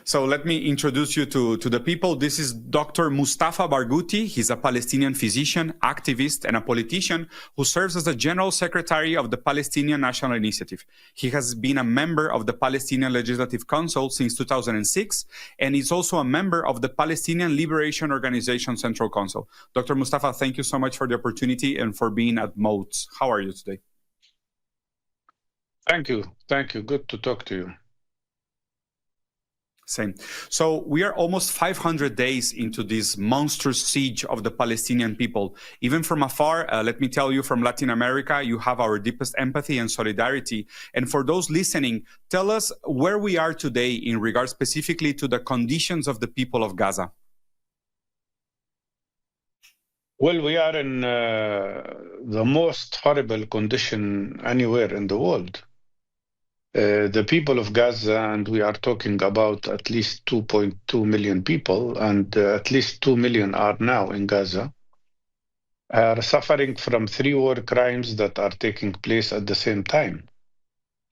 So let me introduce you to the people. This is Dr. Mustafa Barghouti. He's a Palestinian physician, activist, and a politician who serves as the General Secretary of the Palestinian National Initiative. He has been a member of the Palestinian Legislative Council since 2006, and he's also a member of the Palestinian Liberation Organization Central Council. Dr. Mustafa, thank you so much for the opportunity and for being at MOATS. How are you today? Thank you. Thank you. Good to talk to you. Same. So we are almost 500 days into this monstrous siege of the Palestinian people. Even from afar, let me tell you, from Latin America, you have our deepest empathy and solidarity. And for those listening, tell us where we are today in regard specifically to the conditions of the people of Gaza. Well, we are in the most horrible condition anywhere in the world. The people of Gaza, and we are talking about at least 2.2 million people, and at least 2 million are now in Gaza, are suffering from 3 war crimes that are taking place at the same time.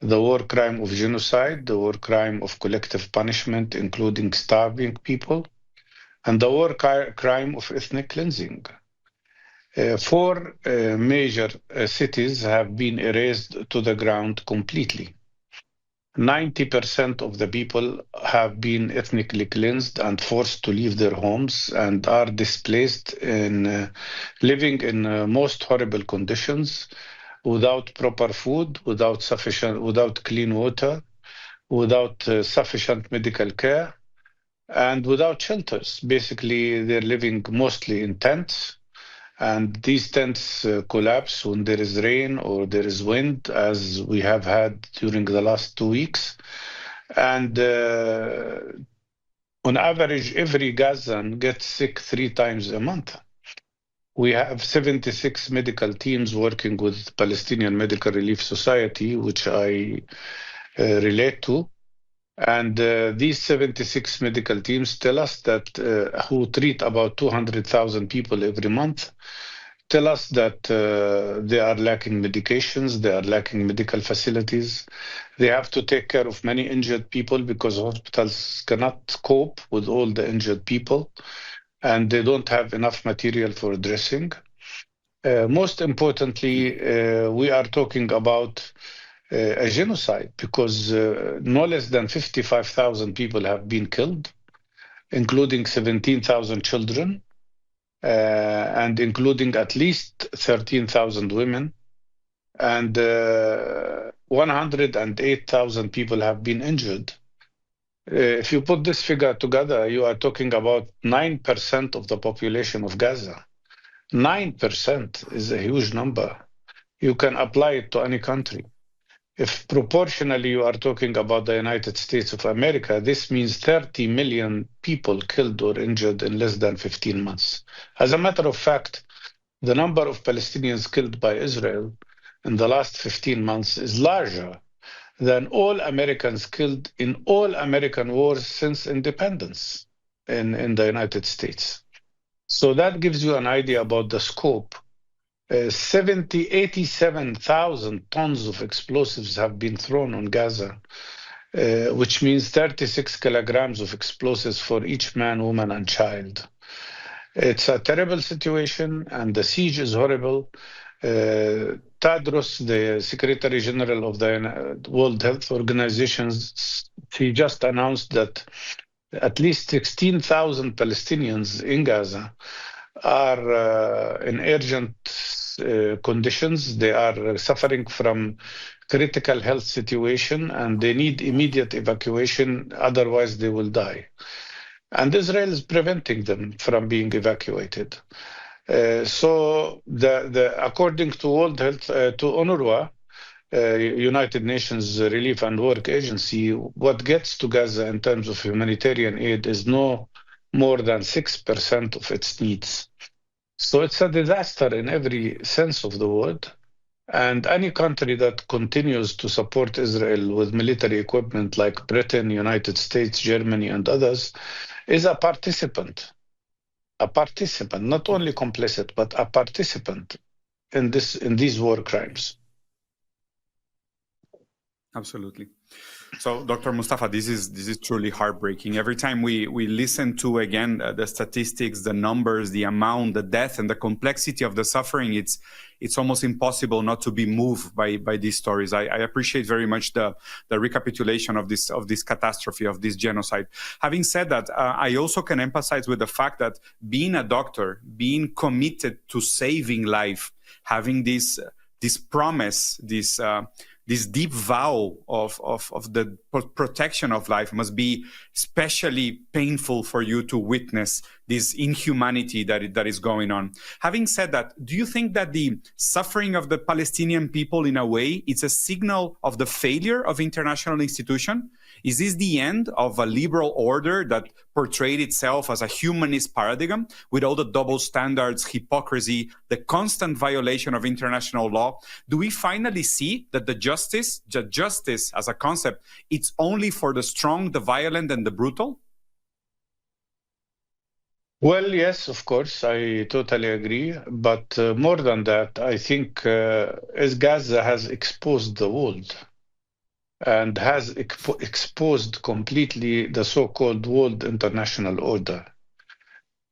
The war crime of genocide, the war crime of collective punishment, including starving people, and the war crime of ethnic cleansing. 4 major cities have been erased to the ground completely. 90% of the people have been ethnically cleansed and forced to leave their homes and are displaced in living in most horrible conditions, without proper food, without clean water, without sufficient medical care, and without shelters. Basically, they're living mostly in tents. And these tents collapse when there is rain or there is wind, as we have had during the last 2 weeks. And on average, every Gazan gets sick 3 times a month. We have 76 medical teams working with Palestinian Medical Relief Society, which I relate to. And these 76 medical teams tell us that who treat about 200,000 people every month, tell us that they are lacking medications, they are lacking medical facilities. They have to take care of many injured people because hospitals cannot cope with all the injured people, and they don't have enough material for dressing. Most importantly, we are talking about a genocide, because no less than 55,000 people have been killed, including 17,000 children, and including at least 13,000 women, and 108,000 people have been injured. If you put this figure together, you are talking about 9% of the population of Gaza. 9% is a huge number. You can apply it to any country. If proportionally you are talking about the United States of America, this means 30 million people killed or injured in less than 15 months. As a matter of fact, the number of Palestinians killed by Israel in the last 15 months is larger than all Americans killed in all American wars since independence in the United States. So that gives you an idea about the scope. 87,000 tons of explosives have been thrown on Gaza, which means 36 kilograms of explosives for each man, woman, and child. It's a terrible situation, and the siege is horrible. Tedros, the Secretary General of the World Health Organization, he just announced that at least 16,000 Palestinians in Gaza are in urgent conditions. They are suffering from critical health situation, and they need immediate evacuation, otherwise they will die. And Israel is preventing them from being evacuated. So according to World Health, to UNRWA, United Nations Relief and Work Agency, what gets to Gaza in terms of humanitarian aid is no more than 6% of its needs. So it's a disaster in every sense of the word. And any country that continues to support Israel with military equipment, like Britain, United States, Germany, and others, is a participant, not only complicit, but a participant in these war crimes. Absolutely. So, Dr. Mustafa, this is truly heartbreaking. Every time we listen to again the statistics, the numbers, the amount, the death, and the complexity of the suffering, it's almost impossible not to be moved by these stories. I appreciate very much the recapitulation of this catastrophe, of this genocide. Having said that, I also can empathize with the fact that being a doctor, being committed to saving life, having this promise, this deep vow of the protection of life must be especially painful for you to witness this inhumanity that is going on. Having said that, do you think that the suffering of the Palestinian people, in a way, it's a signal of the failure of international institution? Is this the end of a liberal order that portrayed itself as a humanist paradigm with all the double standards, hypocrisy, the constant violation of international law? Do we finally see that the justice as a concept, it's only for the strong, the violent, and the brutal? Well, yes, of course, I totally agree. But more than that, I think as Gaza has exposed the world and has exposed completely the so-called world international order.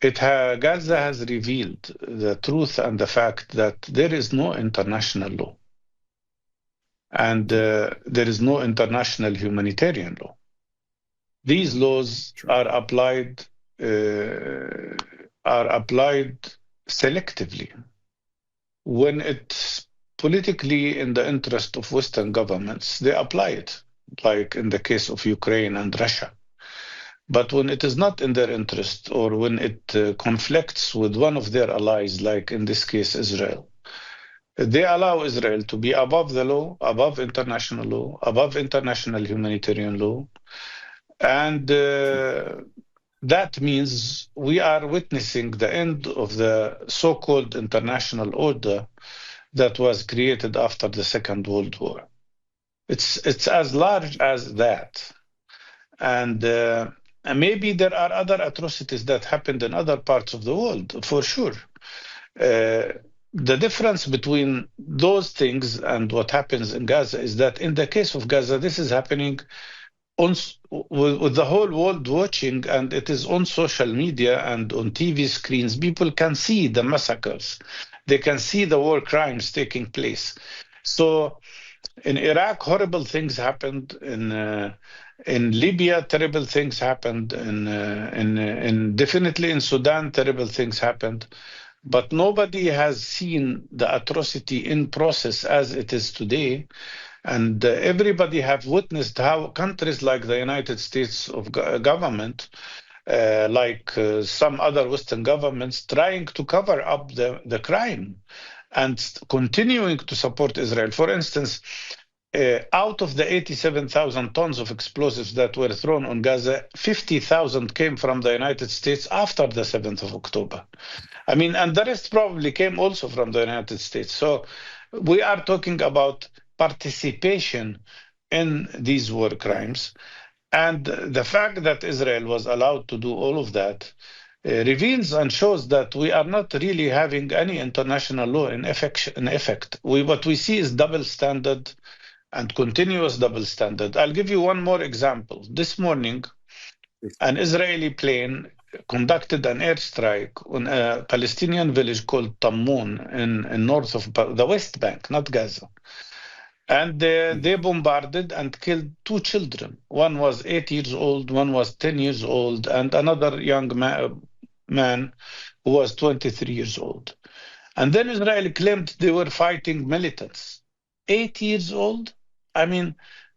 Gaza has revealed the truth and the fact that there is no international law, and there is no international humanitarian law. These laws are applied selectively when it's politically in the interest of Western governments. They apply it, like in the case of Ukraine and Russia. But when it is not in their interest, or when it conflicts with one of their allies, like in this case Israel, they allow Israel to be above the law, above international law, above international humanitarian law. And that means we are witnessing the end of the so-called international order that was created after the Second World War. It's as large as that. And maybe there are other atrocities that happened in other parts of the world, for sure. The difference between those things and what happens in Gaza is that in the case of Gaza, this is happening with the whole world watching, and it is on social media and on TV screens. People can see the massacres. They can see the war crimes taking place. So in Iraq, horrible things happened. In Libya, terrible things happened. In definitely in Sudan, terrible things happened. But nobody has seen the atrocity in process as it is today. And everybody have witnessed how countries like the United States of government, like some other Western governments, trying to cover up the crime and continuing to support Israel. For instance, out of the 87,000 tons of explosives that were thrown on Gaza, 50,000 came from the United States after the 7th of October. I mean, and the rest probably came also from the United States. So we are talking about participation in these war crimes. And the fact that Israel was allowed to do all of that reveals and shows that we are not really having any international law in effect. What we see is double standard and continuous double standard. I'll give you one more example. This morning, an Israeli plane conducted an airstrike on a Palestinian village called Tammoun in north of the West Bank, not Gaza. And they bombarded and killed two children. One was 8 years old, one was 10 years old, and another young man who was 23 years old. And then Israel claimed they were fighting militants. 8 years old? I mean,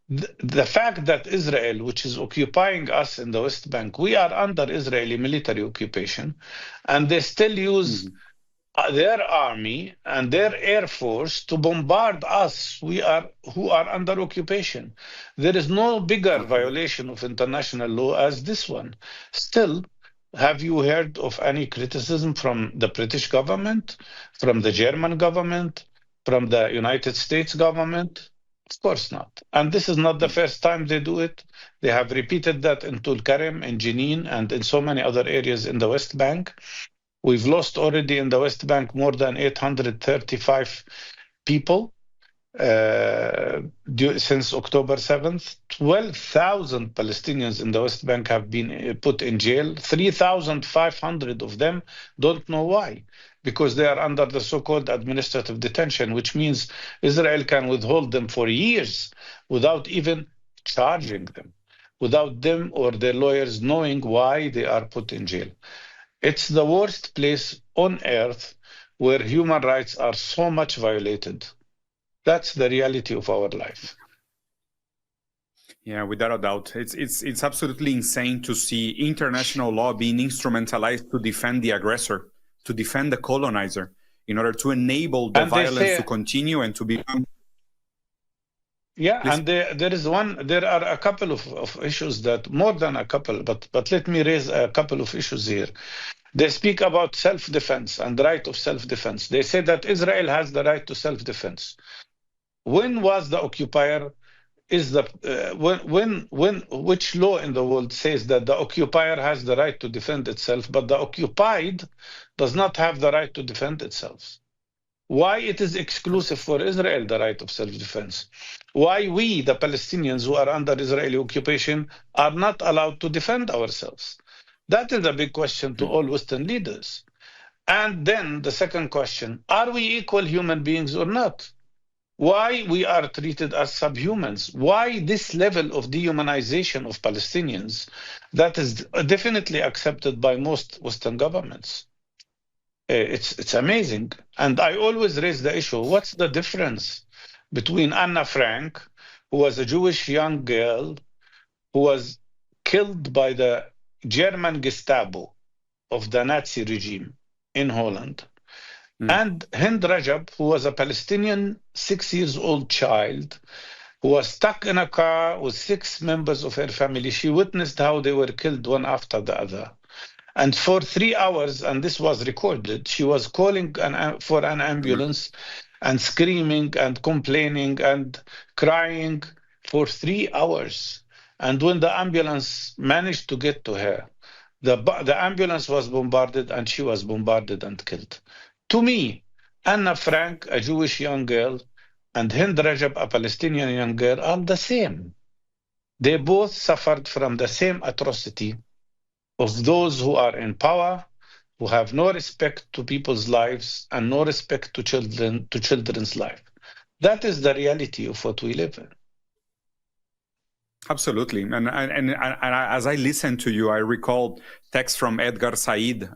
the fact that Israel, which is occupying us in the West Bank, we are under Israeli military occupation, and they still use their army and their air force to bombard us, who are under occupation. There is no bigger violation of international law as this one. Still, have you heard of any criticism from the British government, from the German government, from the United States government? Of course not. And this is not the first time they do it. They have repeated that in Tulkarem, in Jenin, and in so many other areas in the West Bank. We've lost already in the West Bank more than 835 people. since October 7th. 12,000 Palestinians in the West Bank have been put in jail. 3,500 of them don't know why, because they are under the so-called administrative detention, which means Israel can withhold them for years without even charging them, without them or their lawyers knowing why they are put in jail. It's the worst place on earth where human rights are so much violated. That's the reality of our life. Yeah, without a doubt. It's absolutely insane to see international law being instrumentalized to defend the aggressor, to defend the colonizer, in order to enable the violence to continue and to become. Yeah, and there are a couple of issues that, more than a couple, but let me raise a couple of issues here. They speak about self-defense and the right of self-defense. They say that Israel has the right to self-defense. When was the occupier? Which law in the world says that the occupier has the right to defend itself, but the occupied does not have the right to defend itself? Why it is exclusive for Israel, the right of self-defense? Why we, the Palestinians who are under Israeli occupation, are not allowed to defend ourselves? That is a big question to all Western leaders. And then the second question, are we equal human beings or not? Why we are treated as subhumans? Why this level of dehumanization of Palestinians that is definitely accepted by most Western governments? It's amazing. And I always raise the issue, what's the difference between Anna Frank, who was a Jewish young girl who was killed by the German Gestapo of the Nazi regime in Holland, and Hind Rajab, who was a Palestinian 6-year-old child who was stuck in a car with 6 members of her family. She witnessed how they were killed one after the other. And for 3 hours, and this was recorded, she was calling for an ambulance and screaming and complaining and crying for 3 hours. And when the ambulance managed to get to her, the ambulance was bombarded and she was bombarded and killed. To me, Anna Frank, a Jewish young girl, and Hind Rajab, a Palestinian young girl, are the same. They both suffered from the same atrocity of those who are in power, who have no respect to people's lives and no respect to children's life. That is the reality of what we live in. Absolutely. And as I listen to you, I recall text from Edgar Said,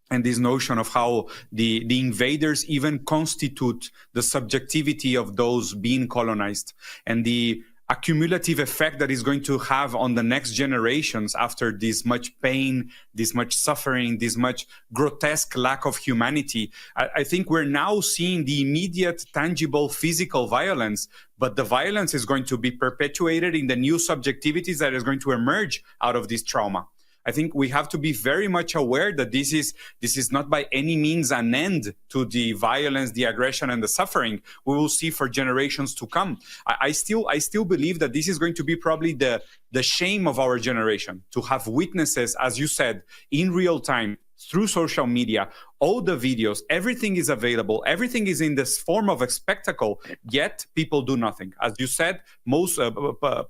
and this notion of how the invaders even constitute the subjectivity of those being colonized, and the accumulative effect that is going to have on the next generations after this much pain, this much suffering, this much grotesque lack of humanity. I think we're now seeing the immediate, tangible, physical violence, but the violence is going to be perpetuated in the new subjectivities that is going to emerge out of this trauma. I think we have to be very much aware that this is not by any means an end to the violence, the aggression, and the suffering we will see for generations to come. I still believe that this is going to be probably the shame of our generation, to have witnesses, as you said, in real time, through social media, all the videos, everything is available, everything is in this form of a spectacle, yet people do nothing. As you said, most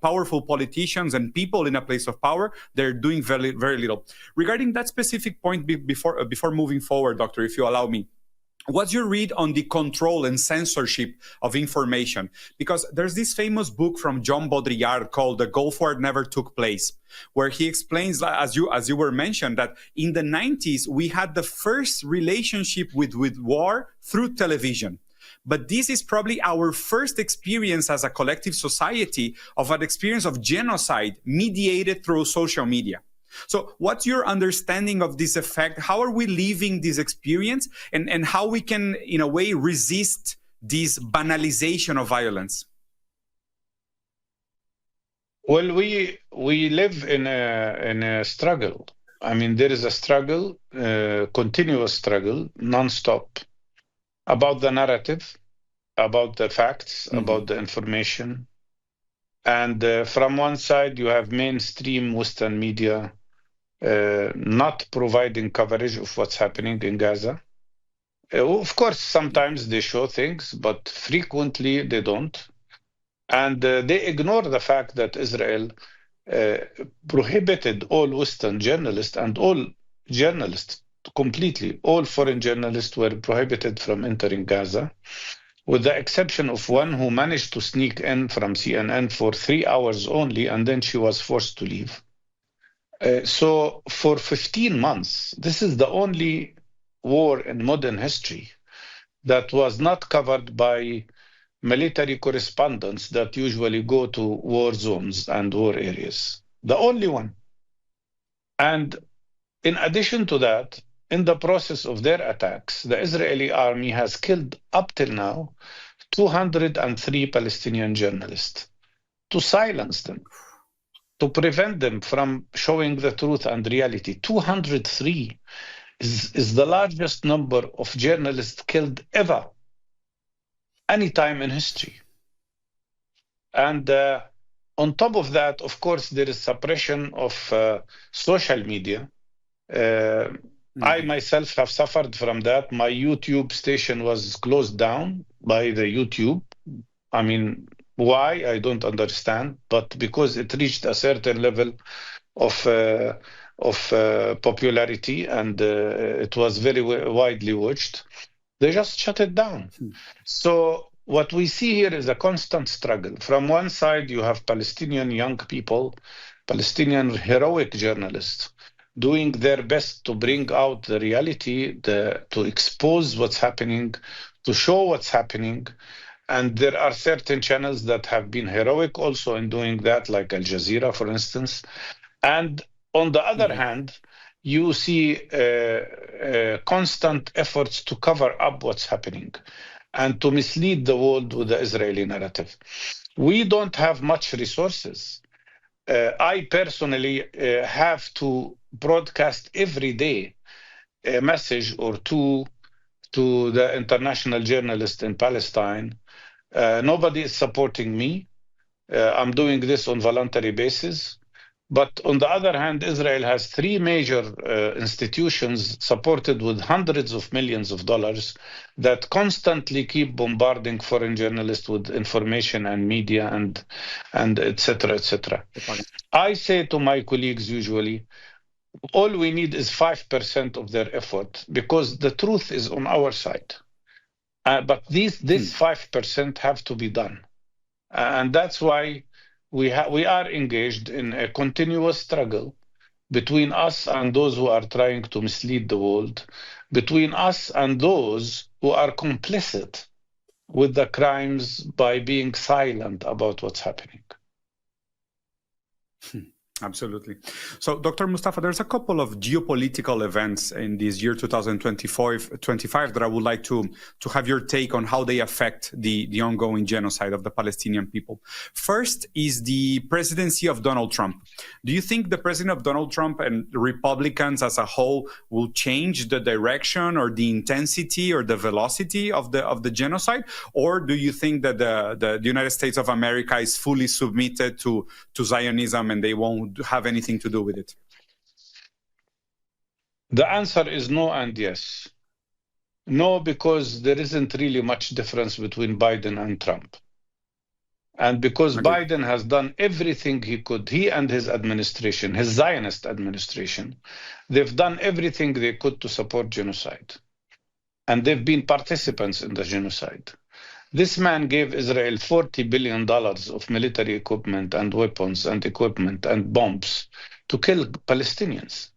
powerful politicians and people in a place of power, they're doing very, very little. Regarding that specific point, before moving forward, Doctor, if you allow me, what's your read on the control and censorship of information? Because there's this famous book from John Baudrillard called The Gulf War Never Took Place, where he explains, as you were mentioned, that in the 90s, we had the first relationship with war through television. But this is probably our first experience as a collective society of an experience of genocide mediated through social media. So what's your understanding of this effect? How are we living this experience, and how we can, in a way, resist this banalization of violence? Well, we live in a struggle. I mean, there is a struggle, continuous struggle, nonstop, about the narrative, about the facts, about the information. And from one side, you have mainstream Western media not providing coverage of what's happening in Gaza. Of course, sometimes they show things, but frequently they don't. And they ignore the fact that Israel uh, prohibited all Western journalists and all journalists completely. All foreign journalists were prohibited from entering Gaza, with the exception of one who managed to sneak in from CNN for 3 hours only, and then she was forced to leave. So for 15 months, this is the only war in modern history that was not covered by military correspondents that usually go to war zones and war areas. The only one. And in addition to that, in the process of their attacks, the Israeli army has killed up till now 203 Palestinian journalists to silence them, to prevent them from showing the truth and reality. 203 is the largest number of journalists killed ever, any time in history. And on top of that, of course, there is suppression of social media. I myself have suffered from that. My YouTube station was closed down by the YouTube. I mean, why? I don't understand. But because it reached a certain level of popularity and it was very widely watched, they just shut it down. So what we see here is a constant struggle. From one side, you have Palestinian young people, Palestinian heroic journalists, doing their best to bring out the reality, to expose what's happening, to show what's happening. And there are certain channels that have been heroic also in doing that, like Al Jazeera, for instance. And on the other hand, you see constant efforts to cover up what's happening and to mislead the world with the Israeli narrative. We don't have much resources. I personally have to broadcast every day a message or two to the international journalists in Palestine. Nobody is supporting me. I'm doing this on voluntary basis. But on the other hand, Israel has three major institutions supported with hundreds of millions of dollars that constantly keep bombarding foreign journalists with information and media and et cetera, et cetera. I say to my colleagues usually, all we need is 5% of their effort because the truth is on our side. But this 5% have to be done. And that's why we are engaged in a continuous struggle between us and those who are trying to mislead the world, between us and those who are complicit with the crimes by being silent about what's happening. Absolutely. So, Dr. Mustafa, there's a couple of geopolitical events in this year 2025 that I would like to have your take on how they affect the ongoing genocide of the Palestinian people. First is the presidency of Donald Trump. Do you think the president of Donald Trump and Republicans as a whole will change the direction or the intensity or the velocity of the genocide? Or do you think that the United States of America is fully submitted to Zionism and they won't have anything to do with it? The answer is no and yes. No, because there isn't really much difference between Biden and Trump. And because Biden has done everything he could, he and his administration, his Zionist administration, they've done everything they could to support genocide. And they've been participants in the genocide. This man gave Israel $40 billion of military equipment and weapons and equipment and bombs to kill Palestinians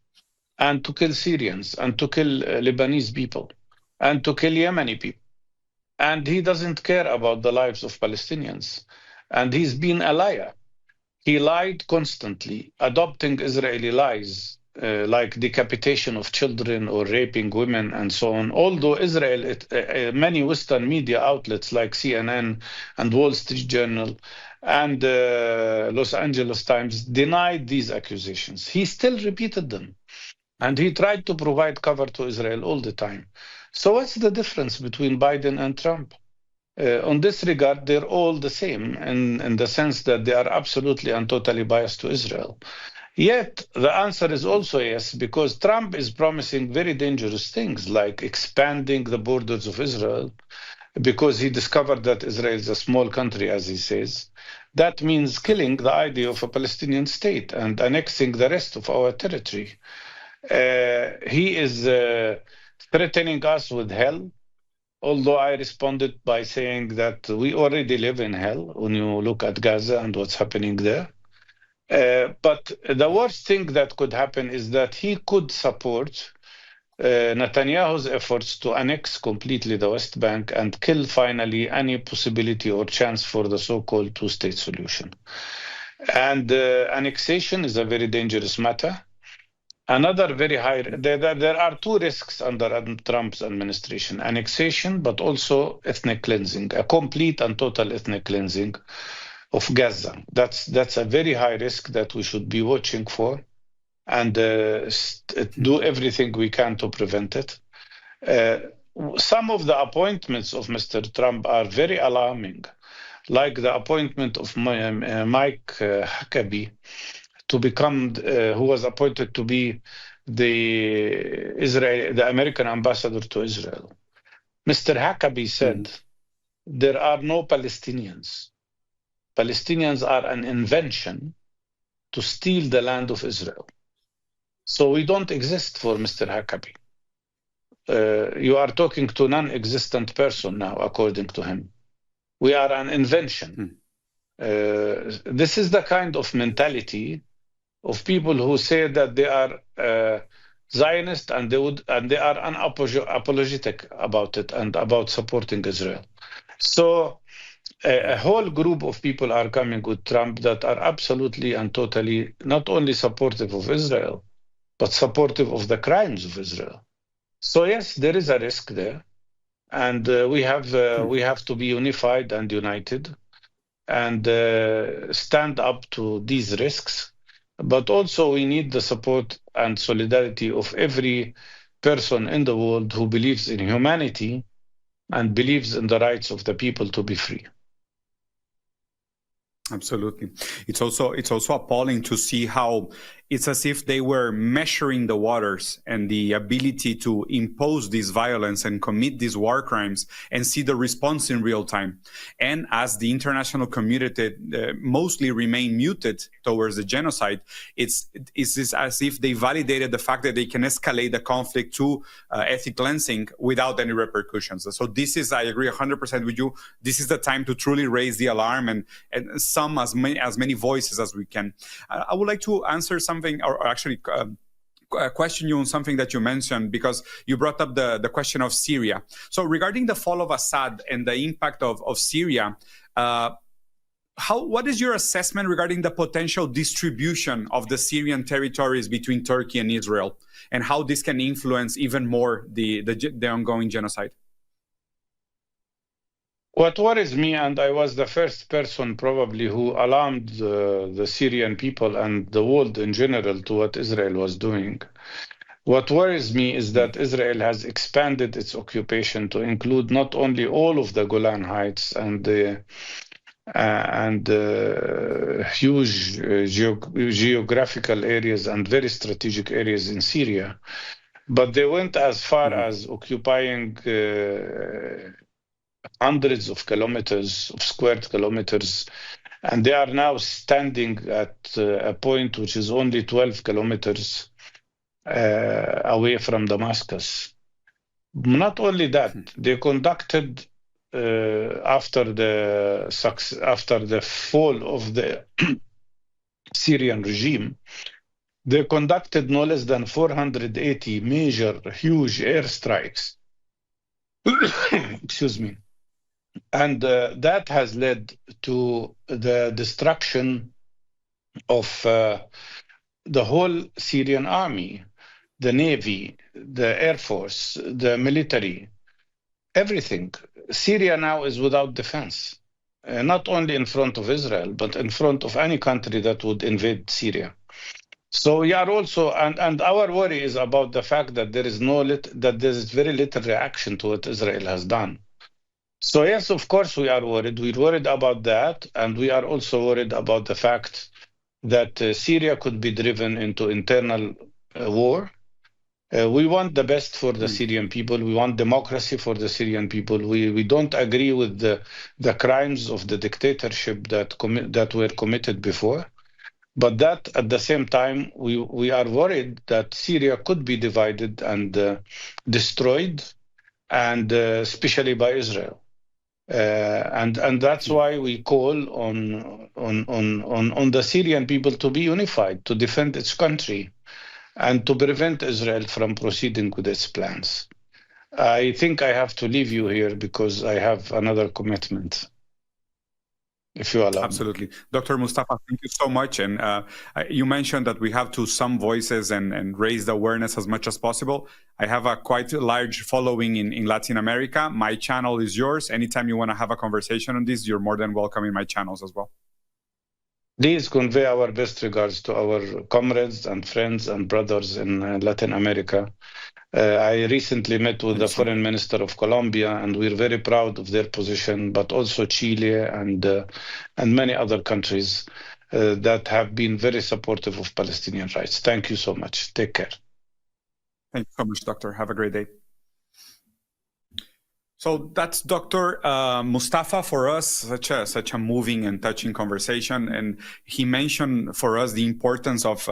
and to kill Syrians and to kill Lebanese people and to kill Yemeni people. And he doesn't care about the lives of Palestinians. And he's been a liar. He lied constantly, adopting Israeli lies, like decapitation of children or raping women and so on. Although Israel, many Western media outlets like CNN and Wall Street Journal and Los Angeles Times denied these accusations, he still repeated them. And he tried to provide cover to Israel all the time. So what's the difference between Biden and Trump? On this regard, they're all the same in the sense that they are absolutely and totally biased to Israel. Yet the answer is also yes, because Trump is promising very dangerous things like expanding the borders of Israel, because he discovered that Israel is a small country, as he says. That means killing the idea of a Palestinian state and annexing the rest of our territory. He is threatening us with hell, although I responded by saying that we already live in hell when you look at Gaza and what's happening there. But the worst thing that could happen is that he could support Netanyahu's efforts to annex completely the West Bank and kill finally any possibility or chance for the so-called two-state solution. And annexation is a very dangerous matter. Another very high, there are two risks under Trump's administration: annexation, but also ethnic cleansing, a complete and total ethnic cleansing of Gaza. That's a very high risk that we should be watching for and do everything we can to prevent it. Some of the appointments of Mr. Trump are very alarming, like the appointment of Mike Huckabee to become, who was appointed to be the American ambassador to Israel. Mr. Huckabee said, there are no Palestinians. Palestinians are an invention to steal the land of Israel. So we don't exist for Mr. Huckabee. You are talking to a non-existent person now, according to him. We are an invention. This is the kind of mentality of people who say that they are Zionist and they are unapologetic about it and about supporting Israel. So a whole group of people are coming with Trump that are absolutely and totally not only supportive of Israel, but supportive of the crimes of Israel. So yes, there is a risk there, and we have to be unified and united and stand up to these risks. But also we need the support and solidarity of every person in the world who believes in humanity and believes in the rights of the people to be free. Absolutely. It's also appalling to see how it's as if they were measuring the waters and the ability to impose this violence and commit these war crimes and see the response in real time. And as the international community mostly remain muted towards the genocide, it's as if they validated the fact that they can escalate the conflict to ethnic cleansing without any repercussions. So this is, I agree 100% with you. This is the time to truly raise the alarm and sum as many voices as we can. I would like to answer something, or actually question you on something that you mentioned, because you brought up the question of Syria. So regarding the fall of Assad and the impact of Syria, what is your assessment regarding the potential distribution of the Syrian territories between Turkey and Israel, and how this can influence even more the ongoing genocide? What worries me, and I was the first person probably who alarmed the Syrian people and the world in general to what Israel was doing. What worries me is that Israel has expanded its occupation to include not only all of the Golan Heights and huge geographical areas and very strategic areas in Syria, but they went as far as occupying hundreds of kilometers, of squared kilometers, and they are now standing at a point which is only 12 kilometers away from Damascus. Not only that, they conducted after the fall of the Syrian regime, they conducted no less than 480 major, huge airstrikes. Excuse me. And that has led to the destruction of the whole Syrian army, the navy, the air force, the military, everything. Syria now is without defense, not only in front of Israel, but in front of any country that would invade Syria. So we are also, and our worry is about the fact that there is very little reaction to what Israel has done. So yes, of course we are worried. We're worried about that, and we are also worried about the fact that Syria could be driven into internal war. We want the best for the Syrian people. We want democracy for the Syrian people. We don't agree with the crimes of the dictatorship that were committed before. But that at the same time, we are worried that Syria could be divided and destroyed, and especially by Israel. And that's why we call on the Syrian people to be unified, to defend its country, and to prevent Israel from proceeding with its plans. I think I have to leave you here because I have another commitment, if you allow me. Absolutely. Dr. Mustafa, thank you so much. And you mentioned that we have to sum voices and raise the awareness as much as possible. I have a quite large following in Latin America. My channel is yours. Anytime you want to have a conversation on this, you're more than welcome in my channels as well. Please convey our best regards to our comrades and friends and brothers in Latin America. I recently met with the foreign minister of Colombia, and we're very proud of their position, but also Chile and many other countries that have been very supportive of Palestinian rights. Thank you so much. Take care. Thank you so much, Doctor. Have a great day. So that's Dr. Mustafa for us, such a moving and touching conversation. And he mentioned for us the importance of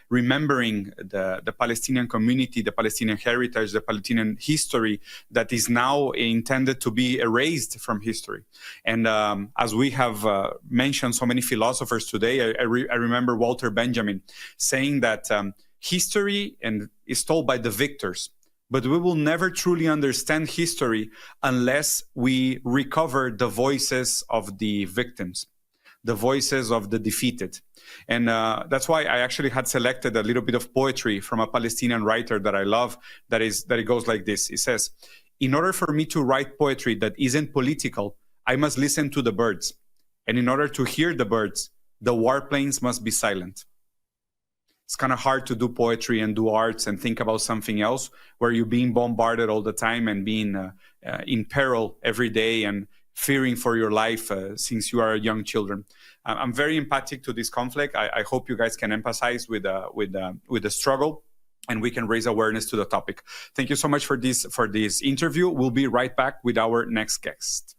remembering the Palestinian community, the Palestinian heritage, the Palestinian history that is now intended to be erased from history. And as we have mentioned so many philosophers today, I remember Walter Benjamin saying that history is told by the victors. But we will never truly understand history unless we recover the voices of the victims, the voices of the defeated. And that's why I actually had selected a little bit of poetry from a Palestinian writer that I love, that it goes like this. It says, "In order for me to write poetry that isn't political, I must listen to the birds. And in order to hear the birds, the warplanes must be silent." It's kind of hard to do poetry and do arts and think about something else where you're being bombarded all the time and being in peril every day and fearing for your life since you are young children. I'm very empathic to this conflict. I hope you guys can empathize with the struggle, and we can raise awareness to the topic. Thank you so much for this interview. We'll be right back with our next guest.